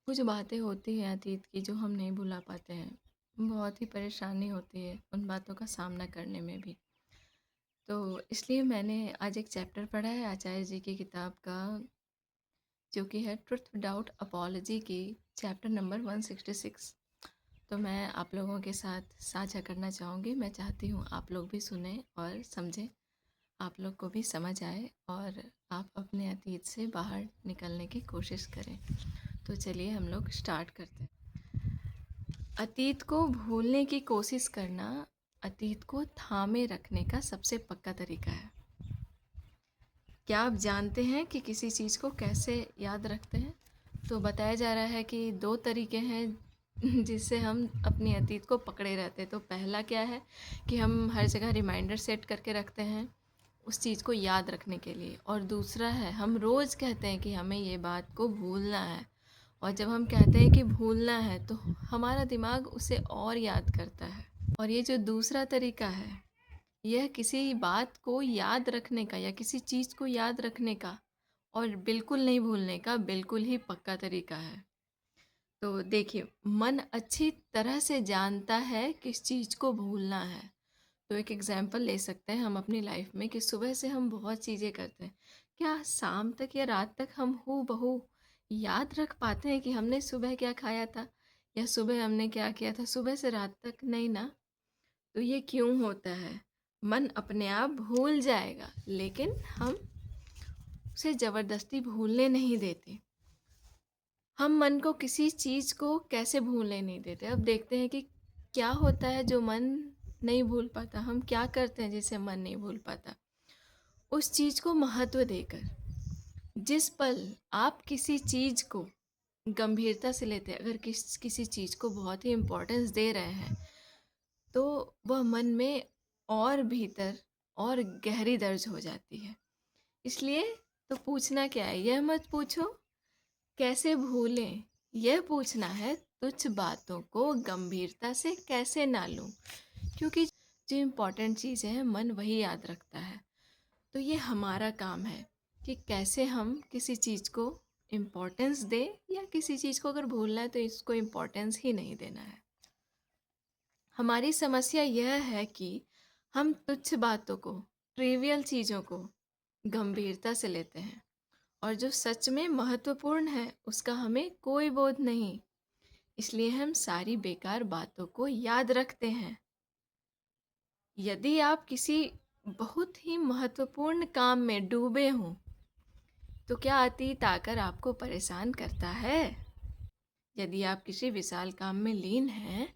कुछ बातें होती हैं अतीत की जो हम नहीं भुला पाते हैं। बहुत ही परेशानी होती है उन बातों का सामना करने में भी। तो इसलिए मैंने आज एक चैप्टर पढ़ा है आचार्य जी की किताब का, जो कि है ट्रुथ विदाउट अपॉलजी की, चैप्टर नंबर 166। तो मैं आप लोगों के साथ साझा करना चाहूँगी। मैं चाहती हूँ आप लोग भी सुने और समझें, आप लोग को भी समझ आए और आप अपने अतीत से बाहर निकलने की कोशिश करें। तो चलिए हम लोग स्टार्ट करते हैं। अतीत को भूलने की कोशिश करना अतीत को थामे रखने का सबसे पक्का तरीका है। क्या आप जानते हैं कि किसी चीज़ को कैसे याद रखते हैं? तो बताया जा रहा है कि दो तरीके हैं जिससे हम अपनी अतीत को पकड़े रहते हैं। तो पहला क्या है कि हम हर जगह रिमाइंडर सेट करके रखते हैं उस चीज़ को याद रखने के लिए, और दूसरा है हम रोज़ कहते हैं कि हमें ये बात को भूलना है। और जब हम कहते हैं कि भूलना है तो हमारा दिमाग उसे और याद करता है। और ये जो दूसरा तरीका है, यह किसी बात को याद रखने का या किसी चीज़ को याद रखने का और बिल्कुल नहीं भूलने का बिल्कुल ही पक्का तरीका है। तो देखिए, मन अच्छी तरह से जानता है किस चीज़ को भूलना है। तो एक एग्जांपल ले सकते हैं हम अपनी लाइफ में कि सुबह से हम बहुत चीज़ें करते हैं। क्या शाम तक या रात तक हम हूबहू बहू याद रख पाते हैं कि हमने सुबह क्या खाया था या सुबह हमने क्या किया था? सुबह से रात तक नहीं ना। तो ये क्यों होता है? मन अपने आप भूल जाएगा, लेकिन हम उसे ज़बरदस्ती भूलने नहीं देते। हम मन को किसी चीज़ को कैसे भूलने नहीं देते। अब देखते हैं कि क्या होता है जो मन नहीं भूल पाता। हम क्या करते हैं जिसे मन नहीं भूल पाता? उस चीज़ को महत्व देकर। जिस पल आप किसी चीज़ को गंभीरता से लेते हैं, अगर किसी चीज़ को बहुत ही इम्पोर्टेंस दे रहे हैं, तो वह मन में और भीतर और गहरी दर्ज हो जाती है। इसलिए तो पूछना क्या है, यह मत पूछो कैसे भूलें, यह पूछना है तुच्छ बातों को गंभीरता से कैसे ना लूं। क्योंकि जो इम्पोर्टेंट चीज़ें हैं मन वही याद रखता है। तो ये हमारा काम है कि कैसे हम किसी चीज़ को इम्पोर्टेंस दें, या किसी चीज़ को अगर भूलना है तो इसको इम्पोर्टेंस ही नहीं देना है। हमारी समस्या यह है कि हम तुच्छ बातों को, ट्रिवियल चीज़ों को गंभीरता से लेते हैं, और जो सच में महत्वपूर्ण है उसका हमें कोई बोध नहीं। इसलिए हम सारी बेकार बातों को याद रखते हैं। यदि आप किसी बहुत ही महत्वपूर्ण काम में डूबे हों, तो क्या अतीत आकर आपको परेशान करता है? यदि आप किसी विशाल काम में लीन हैं,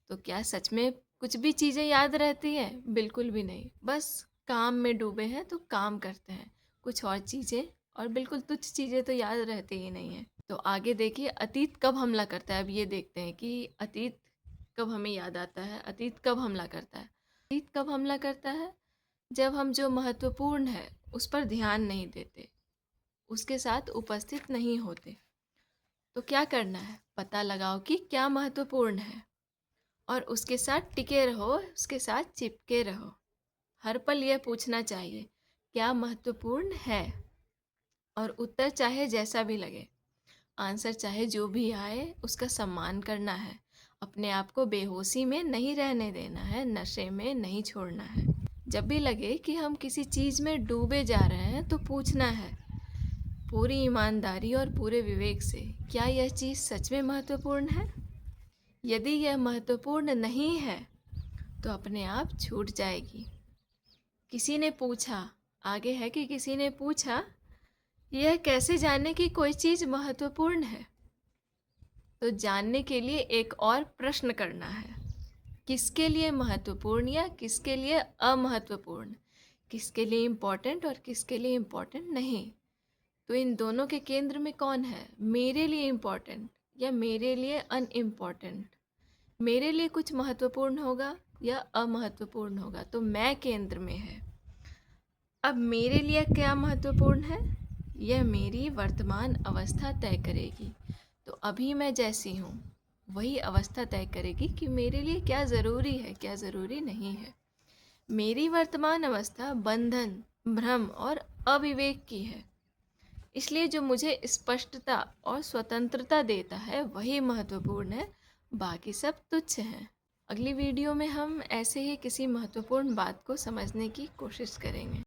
तो क्या सच में कुछ भी चीज़ें याद रहती हैं? बिल्कुल भी नहीं। बस काम में डूबे हैं तो काम करते हैं, कुछ और चीज़ें और बिल्कुल तुच्छ चीज़ें तो याद रहती ही नहीं हैं। तो आगे देखिए, अतीत कब हमला करता है। अब ये देखते हैं कि अतीत कब हमें याद आता है, अतीत कब हमला करता है। अतीत कब हमला करता है? जब हम जो महत्वपूर्ण है उस पर ध्यान नहीं देते, उसके साथ उपस्थित नहीं होते। तो क्या करना है? पता लगाओ कि क्या महत्वपूर्ण है और उसके साथ टिके रहो, उसके साथ चिपके रहो। हर पल यह पूछना चाहिए, क्या महत्वपूर्ण है? और उत्तर चाहे जैसा भी लगे, आंसर चाहे जो भी आए, उसका सम्मान करना है। अपने आप को बेहोशी में नहीं रहने देना है, नशे में नहीं छोड़ना है। जब भी लगे कि हम किसी चीज़ में डूबे जा रहे हैं तो पूछना है पूरी ईमानदारी और पूरे विवेक से, क्या यह चीज़ सच में महत्वपूर्ण है? यदि यह महत्वपूर्ण नहीं है तो अपने आप छूट जाएगी। किसी ने पूछा, आगे है कि किसी ने पूछा, यह कैसे जाने कि कोई चीज़ महत्वपूर्ण है? तो जानने के लिए एक और प्रश्न करना है, किसके लिए महत्वपूर्ण या किसके लिए अमहत्वपूर्ण, किसके लिए इम्पोर्टेंट और किसके लिए इम्पोर्टेंट नहीं। तो इन दोनों के केंद्र में कौन है? मेरे लिए इम्पोर्टेंट या मेरे लिए अनइम्पोर्टेंट? मेरे लिए कुछ महत्वपूर्ण होगा या अमहत्वपूर्ण होगा, तो मैं केंद्र में है। अब मेरे लिए क्या महत्वपूर्ण है, यह मेरी वर्तमान अवस्था तय करेगी। तो अभी मैं जैसी हूँ वही अवस्था तय करेगी कि मेरे लिए क्या ज़रूरी है, क्या ज़रूरी नहीं है। मेरी वर्तमान अवस्था बंधन, भ्रम और अविवेक की है। इसलिए जो मुझे स्पष्टता और स्वतंत्रता देता है वही महत्वपूर्ण है, बाकी सब तुच्छ हैं। अगली वीडियो में हम ऐसे ही किसी महत्वपूर्ण बात को समझने की कोशिश करेंगे।